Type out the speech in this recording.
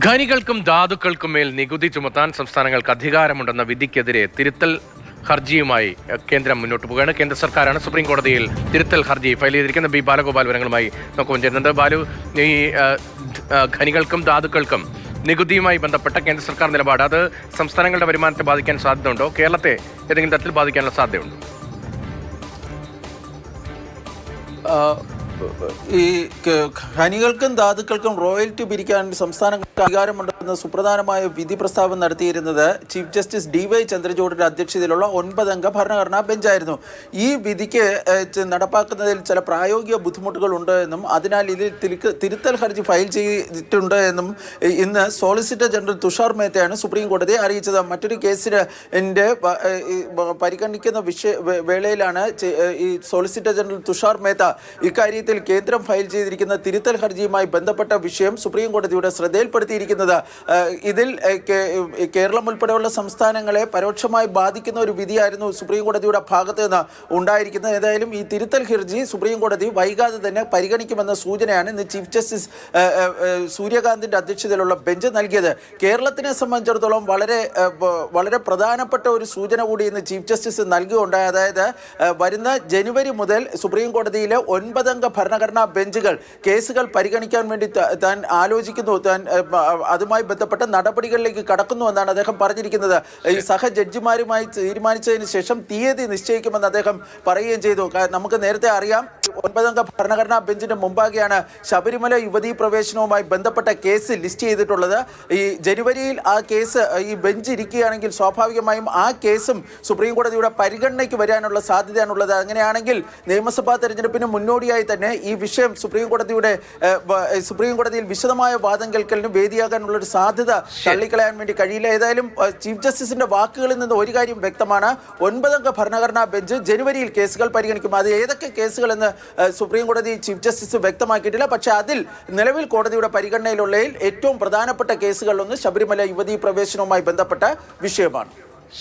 ഖനികൾക്കും ധാതുക്കൾക്കും മേൽ നികുതി ചുമത്താൻ സംസ്ഥാനങ്ങൾക്ക് അധികാരമുണ്ടെന്ന വിധിക്കെതിരെ തിരുത്തൽ ഹർജിയുമായി കേന്ദ്രം മുന്നോട്ട് പോവുകയാണ്. കേന്ദ്ര സർക്കാരാണ് സുപ്രീം കോടതിയിൽ തിരുത്തൽ ഹർജി ഫയൽ ചെയ്തിരിക്കുന്ന. ബി ബാലഗോപാൽ വിവരങ്ങളുമായി നോക്കുമ്പോൾ ചേരുന്നുണ്ട്. ബാലു, ഈ ഖനികൾക്കും ധാതുക്കൾക്കും നികുതിയുമായി ബന്ധപ്പെട്ട കേന്ദ്ര സർക്കാർ നിലപാട് അത് സംസ്ഥാനങ്ങളുടെ വരുമാനത്തെ ബാധിക്കാൻ സാധ്യതയുണ്ടോ? കേരളത്തെ ഏതെങ്കിലും തരത്തിൽ ബാധിക്കാനുള്ള സാധ്യതയുണ്ടോ? ഈ ഖനികൾക്കും ധാതുക്കൾക്കും റോയൽറ്റി പിരിക്കാൻ സംസ്ഥാനങ്ങൾക്ക് അധികാരമുണ്ടെന്ന് സുപ്രധാനമായ വിധി പ്രസ്താവന നടത്തിയിരുന്നത് ചീഫ് ജസ്റ്റിസ് DY ചന്ദ്രചൂഡിന്റെ അധ്യക്ഷതയിലുള്ള 9-അംഗ ഭരണഘടനാ ബെഞ്ചായിരുന്നു. ഈ വിധിക്ക് നടപ്പാക്കുന്നതിൽ ചില പ്രായോഗിക ബുദ്ധിമുട്ടുകളുണ്ട് എന്നും അതിനാൽ ഇതിൽ തിരുത്തൽ ഹർജി ഫയൽ ചെയ്തിട്ടുണ്ട് എന്നും ഇന്ന് സോളിസിറ്റർ ജനറൽ തുഷാർ മേത്തയാണ് സുപ്രീം കോടതിയെ അറിയിച്ചത്. മറ്റൊരു കേസിന്റെ പരിഗണിക്കുന്ന വേളയിലാണ് ഈ സോളിസിറ്റർ ജനറൽ തുഷാർ മേത്ത ഇക്കാര്യത്തിൽ കേന്ദ്രം ഫയൽ ചെയ്തിരിക്കുന്ന തിരുത്തൽ ഹർജിയുമായി ബന്ധപ്പെട്ട വിഷയം സുപ്രീം കോടതിയുടെ ശ്രദ്ധയിൽപ്പെടുത്തിയിരിക്കുന്നത്. ഇതിൽ കേരളം ഉൾപ്പെടെയുള്ള സംസ്ഥാനങ്ങളെ പരോക്ഷമായി ബാധിക്കുന്ന ഒരു വിധിയായിരുന്നു സുപ്രീം കോടതിയുടെ ഭാഗത്ത് നിന്ന് ഉണ്ടായിരിക്കുന്നത്. ഏതായാലും ഈ തിരുത്തൽ ഹർജി സുപ്രീം കോടതി വൈകാതെ തന്നെ പരിഗണിക്കുമെന്ന സൂചനയാണ് ഇന്ന് ചീഫ് ജസ്റ്റിസ് സൂര്യകാന്തിന്റെ അധ്യക്ഷതയിലുള്ള ബെഞ്ച് നൽകിയത്. കേരളത്തിനെ സംബന്ധിച്ചിടത്തോളം വളരെ പ്രധാനപ്പെട്ട ഒരു സൂചന കൂടി ഇന്ന് ചീഫ് ജസ്റ്റിസ് നൽകുകയുണ്ടായി. അതായത് വരുന്ന ജനുവരി മുതൽ സുപ്രീം കോടതിയിലെ 9-അംഗ ഭരണഘടനാ ബെഞ്ചുകൾ കേസുകൾ പരിഗണിക്കാൻ വേണ്ടി താൻ ആലോചിക്കുന്നു, താൻ അതുമായി ബന്ധപ്പെട്ട നടപടികളിലേക്ക് കടക്കുന്നു എന്നാണ് അദ്ദേഹം പറഞ്ഞിരിക്കുന്നത്. ഈ സഹ ജഡ്ജിമാരുമായി തീരുമാനിച്ചതിന് ശേഷം തീയതി നിശ്ചയിക്കുമെന്ന് അദ്ദേഹം പറയുകയും ചെയ്തു. നമുക്ക് നേരത്തെ അറിയാം, 9-അംഗ ഭരണഘടനാ ബെഞ്ചിന് മുമ്പാകെയാണ് ശബരിമല യുവതീ പ്രവേശനവുമായി ബന്ധപ്പെട്ട കേസ് ലിസ്റ്റ് ചെയ്തിട്ടുള്ളത്. ഈ ജനുവരിയിൽ ആ കേസ് ഈ ബെഞ്ച് ഇരിക്കുകയാണെങ്കിൽ സ്വാഭാവികമായും ആ കേസും സുപ്രീം കോടതിയുടെ പരിഗണനയ്ക്ക് വരാനുള്ള സാധ്യതയാണുള്ളത്. അങ്ങനെയാണെങ്കിൽ നിയമസഭാ തെരഞ്ഞെടുപ്പിന് മുന്നോടിയായി തന്നെ ഈ വിഷയം സുപ്രീം കോടതിയിൽ വിശദമായ വാദം കേൾക്കലിന് വേദിയാകാനുള്ള ഒരു സാധ്യത തള്ളിക്കളയാൻ വേണ്ടി കഴിയില്ല. ഏതായാലും ചീഫ് ജസ്റ്റിസിന്റെ വാക്കുകളിൽ നിന്ന് ഒരു കാര്യം വ്യക്തമാണ്, 9-അംഗ ഭരണഘടനാ ബെഞ്ച് ജനുവരിയിൽ കേസുകൾ പരിഗണിക്കും. അത് ഏതൊക്കെ കേസുകളെന്ന് സുപ്രീം കോടതി ചീഫ് ജസ്റ്റിസ് വ്യക്തമാക്കിയിട്ടില്ല. പക്ഷേ അതിൽ നിലവിൽ കോടതിയുടെ പരിഗണനയിലുള്ളതിൽ ഏറ്റവും പ്രധാനപ്പെട്ട കേസുകളിലൊന്ന് ശബരിമല യുവതീ പ്രവേശനവുമായി ബന്ധപ്പെട്ട വിഷയമാണ്.